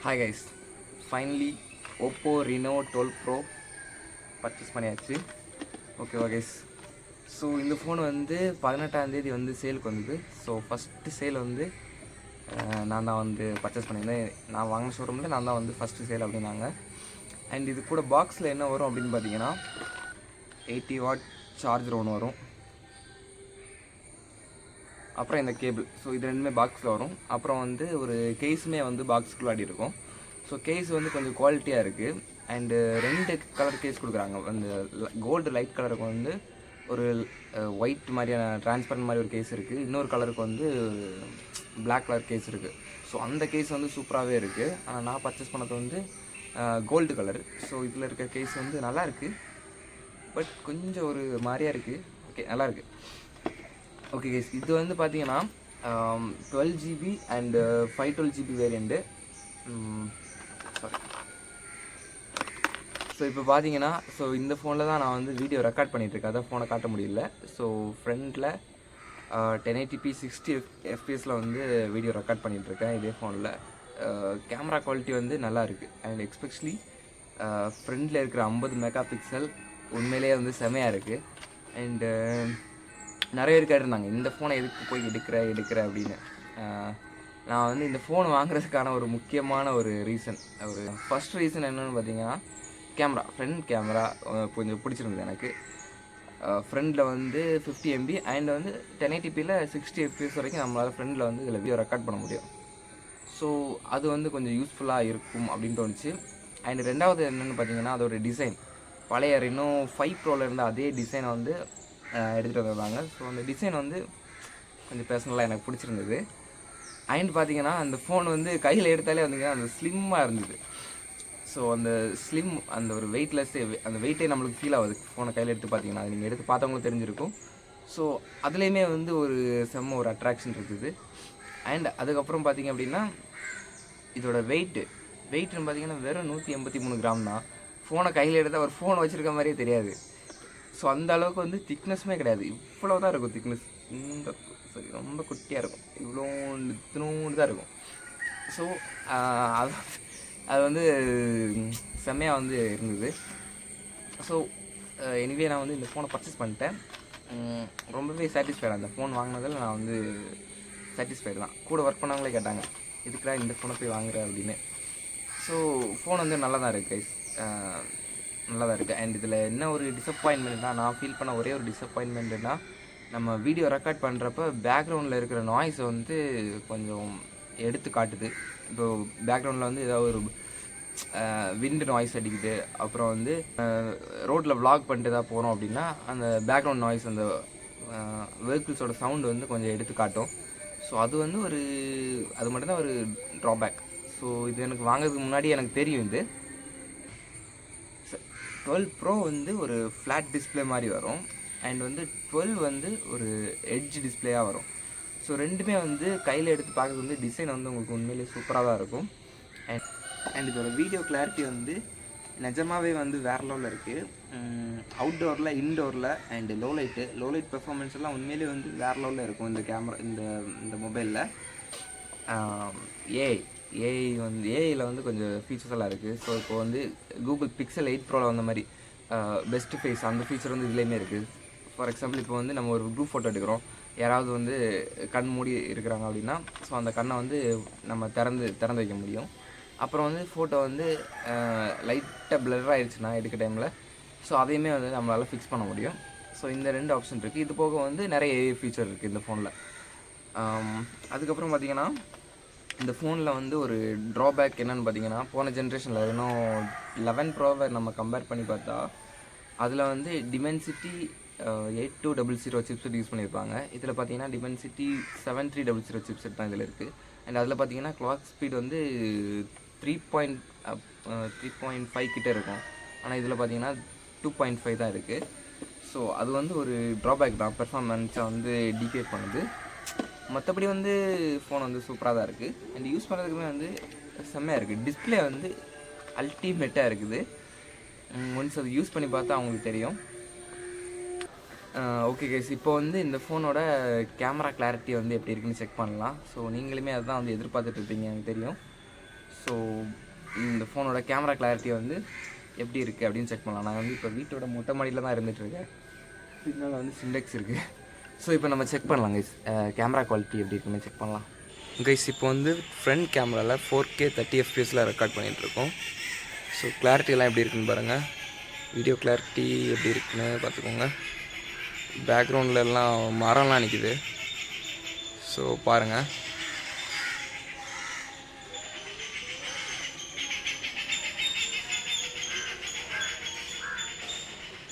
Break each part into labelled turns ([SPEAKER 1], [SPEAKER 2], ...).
[SPEAKER 1] Hi guys, finally Oppo Reno 12 bro purchase பண்ணியாச்சு. ஓகேவா guys? So இந்த ஃபோன் வந்து 18ஆந்தேதி வந்து சேலுக்கு வந்தது. ஸோ ஃபஸ்ட்டு சேல் வந்து நான் தான் வந்து பர்ச்சேஸ் பண்ணியிருந்தேன். நான் வாங்கின ஷோரூமில் நான் தான் வந்து ஃபஸ்ட்டு சேல் அப்படின்னாங்க. அண்ட் இது கூட பாக்ஸில் என்ன வரும் அப்படின்னு பார்த்தீங்கன்னா 80 வாட் சார்ஜர் ஒன்று வரும், அப்புறம் இந்த கேபிள். ஸோ இது ரெண்டுமே பாக்ஸில் வரும். அப்புறம் வந்து ஒரு கேஸுமே வந்து பாக்ஸுக்குள்ளாடி இருக்கும். ஸோ கேஸ் வந்து கொஞ்சம் குவாலிட்டியாக இருக்குது. அண்டு 2 கலர் கேஸ் கொடுக்குறாங்க. அந்த கோல்டு லைட் கலருக்கு வந்து ஒரு ஒயிட் மாதிரியான டிரான்ஸ்பரண்ட் மாதிரி ஒரு கேஸ் இருக்குது. இன்னொரு கலருக்கு வந்து பிளாக் கலர் கேஸ் இருக்குது. ஸோ அந்த கேஸ் வந்து சூப்பராகவே இருக்குது. ஆனால் நான் பர்ச்சேஸ் பண்ணது வந்து கோல்டு கலர். ஸோ இதில் இருக்க கேஸ் வந்து நல்லா இருக்குது, பட் கொஞ்சம் ஒரு மாதிரியாக இருக்குது. ஓகே, நல்லாயிருக்கு. ஓகே கேஸ், இது வந்து பார்த்தீங்கன்னா 12 GB and 512 GB variant. Sorry. So இப்போ பார்த்தீங்கன்னா, ஸோ இந்த ஃபோனில் தான் நான் வந்து வீடியோ ரெக்கார்ட் பண்ணிகிட்ருக்கேன். அதான் ஃபோனை காட்ட முடியல. ஸோ ஃப்ரண்ட்டில் 1080p 60 FPS வந்து வீடியோ ரெக்கார்ட் பண்ணிகிட்ருக்கேன் இதே ஃபோனில். கேமரா குவாலிட்டி வந்து நல்லா இருக்குது. அண்ட் எக்ஸ்பெஷலி ஃப்ரண்டில் இருக்கிற 50 மெகா பிக்சல் உண்மையிலே வந்து செமையாக இருக்குது. அண்டு நிறைய பேர் கேட்டிருந்தாங்க, இந்த ஃபோனை எதுக்கு போய் எடுக்கிற அப்படின்னு. நான் வந்து இந்த ஃபோன் வாங்குறதுக்கான ஒரு முக்கியமான ஒரு ரீசன், ஒரு ஃபஸ்ட் ரீசன் என்னென்னு பார்த்தீங்கன்னா, ஃப்ரண்ட் கேமரா கொஞ்சம் பிடிச்சிருந்தது எனக்கு. ஃப்ரண்டில் வந்து 50 MB அண்ட் வந்து 1080pயில் 60 FPS வரைக்கும் நம்மளால் ஃப்ரண்டில் வந்து இதில் வீடியோ ரெக்கார்ட் பண்ண முடியும். ஸோ அது வந்து கொஞ்சம் யூஸ்ஃபுல்லாக இருக்கும் அப்படின்னு தோணுச்சு. அண்ட் ரெண்டாவது என்னென்னு பார்த்தீங்கன்னா, அதோட டிசைன் பழைய ரெனோ 5 ப்ரோவில் இருந்த அதே டிசைனை வந்து எடுத்துகிட்டு வந்திருந்தாங்க. ஸோ அந்த டிசைன் வந்து கொஞ்சம் பர்சனலாக எனக்கு பிடிச்சிருந்தது. அண்ட் பார்த்தீங்கன்னா, அந்த ஃபோன் வந்து கையில் எடுத்தாலே வந்தீங்கன்னா அந்த ஸ்லிம்மாக இருந்தது. ஸோ அந்த ஒரு வெயிட்லெஸ்ஸே, அந்த வெயிட்டே நம்மளுக்கு ஃபீல் ஆகுது ஃபோனை கையில் எடுத்து பார்த்தீங்கன்னா. அது நீங்கள் எடுத்து பார்த்தவங்களும் தெரிஞ்சிருக்கும். ஸோ அதுலேயுமே வந்து ஒரு ஒரு அட்ராக்ஷன் இருக்குது. அண்ட் அதுக்கப்புறம் பார்த்தீங்க அப்படின்னா, இதோட வெயிட்னு பார்த்தீங்கன்னா வெறும் 183 கிராம் தான். ஃபோனை கையில் எடுத்தால் ஒரு ஃபோன் வச்சுருக்க மாதிரியே தெரியாது. ஸோ அந்த அளவுக்கு வந்து திக்னஸுமே கிடையாது. இவ்வளோ தான் இருக்கும் திக்னஸ். ரொம்ப குட்டியாக இருக்கும். இத்தினோண்டு தான் இருக்கும். ஸோ அது வந்து செம்மையாக வந்து இருந்தது. ஸோ எனிவே நான் வந்து இந்த ஃபோனை பர்ச்சேஸ் பண்ணிட்டேன். ரொம்பவே சாட்டிஸ்ஃபைடு. அந்த ஃபோன் வாங்கினதில் நான் வந்து சாட்டிஸ்ஃபைடு தான். கூட ஒர்க் பண்ணவங்களே கேட்டாங்க, இதுக்குடா இந்த ஃபோனை போய் வாங்குற அப்படின்னு. ஸோ ஃபோன் வந்து நல்லா தான் இருக்குது கைஸ், நல்லா தான் இருக்குது. அண்ட் இதில் என்ன ஒரு டிசப்பாயின்மெண்ட்னா, நான் ஃபீல் பண்ண ஒரே ஒரு டிசப்பாயின்மெண்ட்னா, நம்ம வீடியோ ரெக்கார்ட் பண்ணுறப்ப பேக்ரவுண்டில் இருக்கிற நாய்ஸை வந்து கொஞ்சம் எடுத்து காட்டுது. இப்போது பேக்ரவுண்டில் வந்து ஏதாவது ஒரு விண்டு நாய்ஸ் அடிக்குது, அப்புறம் வந்து ரோட்டில் விளாக் பண்ணிட்டு தான் போகிறோம் அப்படின்னா அந்த பேக்ரவுண்ட் நாய்ஸ், அந்த வெஹிக்கிள்ஸோட சவுண்டு வந்து கொஞ்சம் எடுத்து காட்டும். ஸோ அது வந்து அது மட்டும்தான் ஒரு ட்ராபேக். ஸோ இது எனக்கு வாங்கிறதுக்கு முன்னாடி எனக்கு தெரியும். இது 12 ப்ரோ வந்து ஒரு ஃப்ளாட் டிஸ்பிளே மாதிரி வரும். அண்ட் வந்து 12 வந்து ஒரு எட்ஜ் டிஸ்பிளேயாக வரும். ஸோ ரெண்டுமே வந்து கையில் எடுத்து பார்க்குறது வந்து டிசைன் வந்து உங்களுக்கு உண்மையிலே சூப்பராக தான் இருக்கும். அண்ட் இதோட வீடியோ கிளாரிட்டி வந்து நிஜமாகவே வந்து வேறு லெவலில் இருக்குது. அவுட்டோரில், இன்டோரில் அண்டு லோ லைட் பெர்ஃபார்மன்ஸ் எல்லாம் உண்மையிலே வந்து வேறு லெவலில் இருக்கும் இந்த கேமரா, இந்த மொபைலில். ஏஐயில் வந்து கொஞ்சம் ஃபீச்சர்ஸ் எல்லாம் இருக்குது. ஸோ இப்போ வந்து கூகுள் பிக்சல் 8 ப்ரோவில் வந்த மாதிரி பெஸ்ட் ஃபேஸ் அந்த ஃபீச்சர் வந்து இதுலேயுமே இருக்குது. ஃபார் எக்ஸாம்பிள், இப்போ வந்து நம்ம ஒரு குரூப் ஃபோட்டோ எடுக்கிறோம், யாராவது வந்து கண் மூடி இருக்கிறாங்க அப்படின்னா, ஸோ அந்த கண்ணை வந்து நம்ம திறந்து வைக்க முடியும். அப்புறம் வந்து ஃபோட்டோ வந்து லைட்டாக பிளர் ஆகிடுச்சுன்னா எடுக்க டைமில், ஸோ அதையுமே வந்து நம்மளால் ஃபிக்ஸ் பண்ண முடியும். ஸோ இந்த 2 ஆப்ஷன் இருக்குது. இது போக வந்து நிறைய ஏஐ ஃபீச்சர் இருக்குது இந்த ஃபோனில். அதுக்கப்புறம் பார்த்திங்கன்னா, இந்த ஃபோனில் வந்து ஒரு ட்ராபேக் என்னென்னு பார்த்தீங்கன்னா, போன ஜென்ரேஷனில் இன்னும் 11 ப்ரோவை நம்ம கம்பேர் பண்ணி பார்த்தா, அதில் வந்து டிமென்சிட்டி 8200 சிப்செட் யூஸ் பண்ணியிருப்பாங்க. இதில் பார்த்தீங்கன்னா டிமென்சிட்டி 7300 சிப்செட் தான் இதில் இருக்குது. அண்ட் அதில் பார்த்தீங்கன்னா கிளாக் ஸ்பீட் வந்து 3.5 கிட்டே இருக்கும். ஆனால் இதில் பார்த்தீங்கன்னா 2.5 தான் இருக்குது. ஸோ அது வந்து ஒரு ட்ராபேக் தான், பெர்ஃபார்மன்ஸை வந்து டிகேட் பண்ணுது. மற்றபடி வந்து ஃபோன் வந்து சூப்பராக தான் இருக்குது. அண்ட் யூஸ் பண்ணுறதுக்குமே வந்து செம்மையாக இருக்குது. டிஸ்பிளே வந்து அல்டிமேட்டாக இருக்குது. ஒன்ஸ் அது யூஸ் பண்ணி பார்த்தா அவங்களுக்கு தெரியும். ஓகே கைஸ், இப்போ வந்து இந்த ஃபோனோட கேமரா கிளாரிட்டி வந்து எப்படி இருக்குன்னு செக் பண்ணலாம். ஸோ நீங்களுமே அதுதான் வந்து எதிர்பார்த்துட்ருப்பீங்க, எனக்கு தெரியும். ஸோ இந்த ஃபோனோட கேமரா கிளாரிட்டி வந்து எப்படி இருக்குது அப்படின்னு செக் பண்ணலாம். நான் வந்து இப்போ வீட்டோட மொட்டை மாடியில் தான் இருந்துகிட்ருக்கேன். பின்னால் வந்து சிண்டெக்ஸ் இருக்குது. ஸோ இப்போ நம்ம செக் பண்ணலாம் கைஸ், கேமரா குவாலிட்டி எப்படி இருக்குன்னு செக் பண்ணலாம் கைஸ். இப்போ வந்து ஃப்ரண்ட் கேமராவில் 4K 30 FPS ரெக்கார்ட் பண்ணிகிட்ருக்கோம். ஸோ கிளாரிட்டியெல்லாம் எப்படி இருக்குன்னு பாருங்கள். வீடியோ கிளாரிட்டி எப்படி இருக்குன்னு பார்த்துக்கோங்க. பேக்ரவுண்டில் எல்லாம் மரம்லாம் நிற்கிது. ஸோ பாருங்கள்.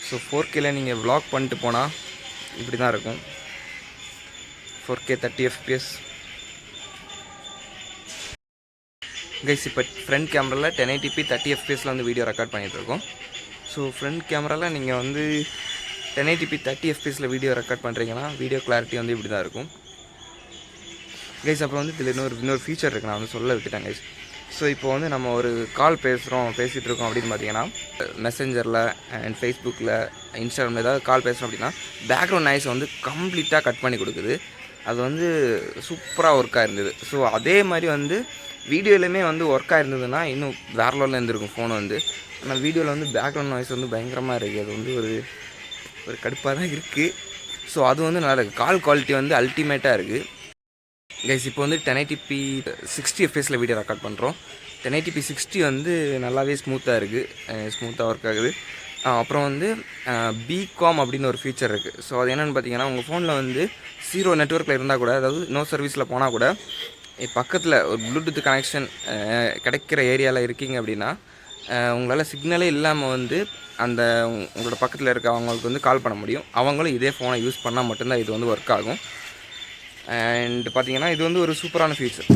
[SPEAKER 1] ஸோ 4Kல நீங்கள் vlog பண்ணிட்டு போனால் இப்படி தான் இருக்கும். 4K 30 FPS guys. இப்போ ஃப்ரண்ட் கேமராவில் 1080p 30 FPSல வந்து வீடியோ ரெக்கார்ட் பண்ணிகிட்ருக்கோம். ஸோ ஃப்ரண்ட் கேமராவில் நீங்கள் வந்து 1080p 30 FPSல வீடியோ ரெக்கார்ட் பண்ணுறீங்கன்னா வீடியோ கிளாரிட்டி வந்து இப்படி தான் இருக்கும் கைஸ். அப்புறம் வந்து இதில் இன்னொரு ஃபீச்சர் இருக்குது, நான் வந்து சொல்ல விட்டுட்டேன் கைஸ். ஸோ இப்போ வந்து நம்ம ஒரு கால் பேசிகிட்டு இருக்கோம் அப்படின்னு பார்த்தீங்கன்னா மெசேஞ்சரில் அண்ட் ஃபேஸ்புக்கில் இன்ஸ்டாகிராமில் ஏதாவது கால் பேசுகிறோம் அப்படின்னா பேக்ரவுண்ட் நாய்ஸ் வந்து கம்ப்ளீட்டாக கட் பண்ணி கொடுக்குது. அது வந்து சூப்பராக ஒர்க்காக இருந்தது. ஸோ அதே மாதிரி வந்து வீடியோலையுமே வந்து ஒர்க்காக இருந்ததுன்னா இன்னும் வேறு லெவலில் இருந்திருக்கும் ஃபோன் வந்து. ஆனால் வீடியோவில் வந்து பேக்ரவுண்ட் நாய்ஸ் வந்து பயங்கரமாக இருக்குது. அது வந்து ஒரு கடுப்பாக தான் இருக்குது. ஸோ அது வந்து நல்லா இருக்குது. கால் குவாலிட்டி வந்து அல்டிமேட்டாக இருக்குது கைஸ். இப்போ வந்து 1080p 60 FPSல வீடியோ ரெக்கார்ட் பண்ணுறோம். 1080p 60 வந்து நல்லாவே ஸ்மூத்தாக இருக்குது, ஸ்மூத்தாக ஒர்க் ஆகுது. அப்புறம் வந்து பிகாம் அப்படின்னு ஒரு ஃபீச்சர் இருக்குது. ஸோ அது என்னென்னு பார்த்தீங்கன்னா, உங்கள் ஃபோனில் வந்து 0 நெட்ஒர்க்கில் இருந்தால் கூட, அதாவது நோ சர்வீஸில் போனால் கூட, பக்கத்தில் ஒரு ப்ளூடூத் கனெக்ஷன் கிடைக்கிற ஏரியாவில் இருக்கீங்க அப்படின்னா உங்களால் சிக்னலே இல்லாமல் வந்து அந்த உங்களோட பக்கத்தில் இருக்க அவங்களுக்கு வந்து கால் பண்ண முடியும். அவங்களும் இதே ஃபோனை யூஸ் பண்ணால் மட்டும்தான் இது வந்து ஒர்க் ஆகும். அண்ட் பார்த்தீங்கன்னா இது வந்து ஒரு சூப்பரான ஃபீச்சர்.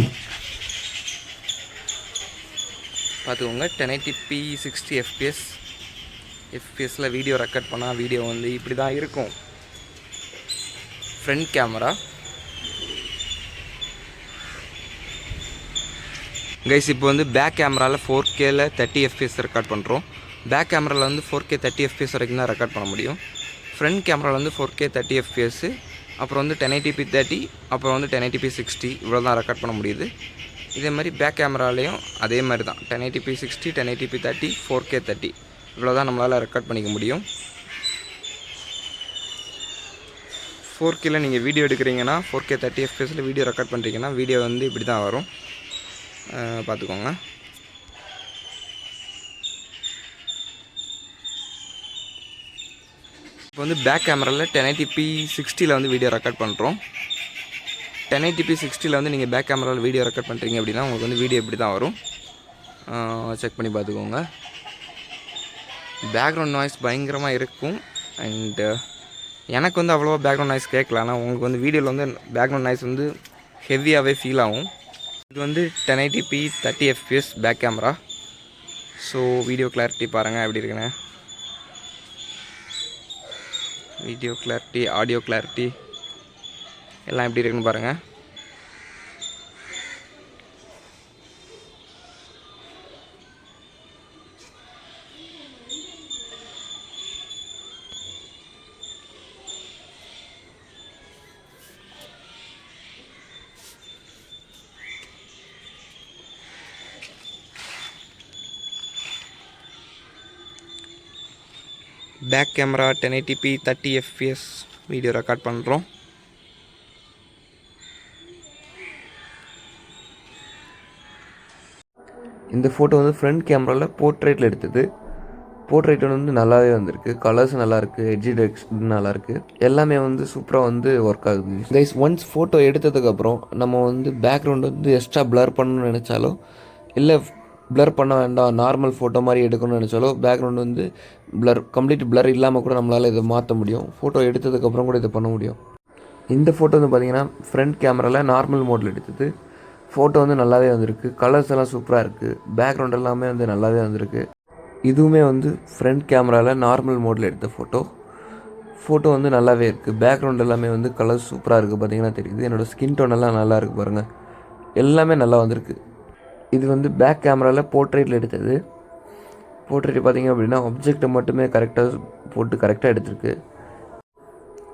[SPEAKER 1] பார்த்துக்கோங்க, 1080p 60 FPSல வீடியோ ரெக்கார்ட் பண்ணால் வீடியோ வந்து இப்படி தான் இருக்கும். Front camera guys. இப்போ வந்து பேக் கேமராவில் 4Kல 30 FPS ரெக்கார்ட் பண்ணுறோம். பேக் கேமராவில் வந்து 4K 30 FPS வரைக்கும் தான் ரெக்கார்ட் பண்ண முடியும். ஃப்ரண்ட் கேமராவில் வந்து 4K 30 FPS, அப்புறம் வந்து 1080p 30, அப்புறம் வந்து 1080p 60 இவ்வளோ தான் ரெக்கார்ட் பண்ண முடியுது. இதே மாதிரி பேக் கேமராலேயும் அதே மாதிரி தான் 1080p 60, 1080p 30, 4K 30 இவ்வளோ தான் நம்மளால் ரெக்கார்ட் பண்ணிக்க முடியும். 4Kல நீங்கள் வீடியோ எடுக்கிறீங்கன்னா 4K 30 FPSல வீடியோ ரெக்கார்ட் பண்ணுறீங்கன்னா வீடியோ வந்து இப்படி தான் வரும். பார்த்துக்கோங்க. இப்போ வந்து பேக் கேமராவில் 1080p 60ல் வந்து வீடியோ ரெக்கார்ட் பண்ணுறோம். 1080p 60ல் வந்து நீங்கள் பேக் கேமராவில் வீடியோ ரெக்கார்ட் பண்ணுறீங்க அப்படின்னா உங்களுக்கு வந்து வீடியோ இப்படி தான் வரும். செக் பண்ணி பார்த்துக்கோங்க. பேக்ரவுண்ட் நாய்ஸ் பயங்கரமாக இருக்கும். அண்டு எனக்கு வந்து அவ்வளோவா பேக்ரவுண்ட் நாய்ஸ் கேட்கல. ஆனால் உங்களுக்கு வந்து வீடியோவில் வந்து பேக்ரவுண்ட் நாய்ஸ் வந்து ஹெவியாகவே ஃபீல் ஆகும். இது வந்து 1080p 30 FPS back camera. So video clarity பாருங்கள் எப்படி இருக்குன்னு. வீடியோ கிளாரிட்டி, ஆடியோ கிளாரிட்டி எல்லாம் எப்படி இருக்குன்னு பாருங்கள். Back camera 1080p 30 FPS video record பண்ணுறோம். இந்த ஃபோட்டோ வந்து ஃப்ரண்ட் கேமராவில் போர்ட்ரேட்டில் எடுத்தது. போர்ட்ரேட் வந்து நல்லாவே வந்திருக்கு. கலர்ஸ் நல்லாயிருக்கு, எட்ஜ் நல்லாயிருக்கு, எல்லாமே வந்து சூப்பராக வந்து ஒர்க் ஆகுது கைஸ். ஒன்ஸ் ஃபோட்டோ எடுத்ததுக்கப்புறம் நம்ம வந்து பேக்ரவுண்ட் வந்து எக்ஸ்ட்ரா ப்ளர் பண்ணணும்னு நினச்சாலோ, இல்லை ப்ளர் பண்ண வேண்டாம் நார்மல் ஃபோட்டோ மாதிரி எடுக்கணும்னு நினச்சாலோ பேக்ரவுண்ட் வந்து கம்ப்ளீட் ப்ளர் இல்லாமல் கூட நம்மளால் இதை மாற்ற முடியும். ஃபோட்டோ எடுத்ததுக்கப்புறம் கூட இதை பண்ண முடியும். இந்த ஃபோட்டோ வந்து பார்த்திங்கன்னா ஃப்ரண்ட் கேமராவில் நார்மல் மோடில் எடுத்தது. ஃபோட்டோ வந்து நல்லாவே வந்திருக்கு. கலர்ஸ் எல்லாம் சூப்பராக இருக்குது. பேக்ரவுண்ட் எல்லாமே வந்து நல்லாவே வந்திருக்கு. இதுவுமே வந்து ஃப்ரண்ட் கேமராவில் நார்மல் மோடில் எடுத்த ஃபோட்டோ வந்து நல்லாவே இருக்குது. பேக்ரவுண்ட் எல்லாமே வந்து கலர்ஸ் சூப்பராக இருக்குது. பார்த்திங்கன்னா தெரியுது. என்னோடய ஸ்கின் டோன் எல்லாம் நல்லா இருக்குது பாருங்கள். எல்லாமே நல்லா வந்திருக்கு. இது வந்து பேக் கேமராவில் போர்ட்ரேட்டில் எடுத்தது. போர்ட்ரேட் பார்த்திங்க அப்படின்னா ஆப்ஜெக்டை மட்டுமே கரெக்டாக போட்டு கரெக்டாக எடுத்திருக்கு.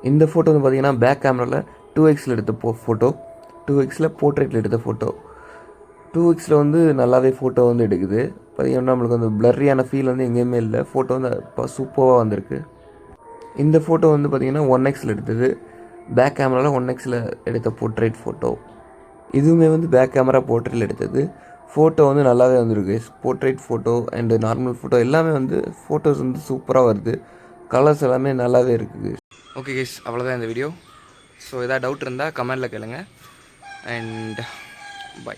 [SPEAKER 1] இந்த ஃபோட்டோ வந்து பார்த்திங்கன்னா பேக் கேமராவில் 2xல் எடுத்த ஃபோட்டோ, 2xல் போர்ட்ரேட்டில் எடுத்த ஃபோட்டோ. 2xல வந்து நல்லாவே ஃபோட்டோ வந்து எடுக்குது. பார்த்தீங்கன்னா நம்மளுக்கு வந்து பிளர்ரியான ஃபீல் வந்து எங்கேயுமே இல்லை. ஃபோட்டோ வந்து இப்போ சூப்பராக வந்திருக்கு. இந்த ஃபோட்டோ வந்து பார்த்திங்கன்னா 1xல எடுத்தது. பேக் கேமராவில் 1xல எடுத்த போர்ட்ரேட் ஃபோட்டோ. இதுவுமே வந்து பேக் கேமரா போர்ட்ரேட்டில் எடுத்தது. ஃபோட்டோ வந்து நல்லாவே வந்திருக்கு. Portrait photo and normal photo எல்லாமே வந்து ஃபோட்டோஸ் வந்து சூப்பராக வருது. கலர்ஸ் எல்லாமே நல்லாவே இருக்குது. ஓகே கைஸ், அவ்வளோதான் இந்த வீடியோ. ஸோ எதாவது டவுட் இருந்தால் கமெண்டில் கேளுங்க. And by.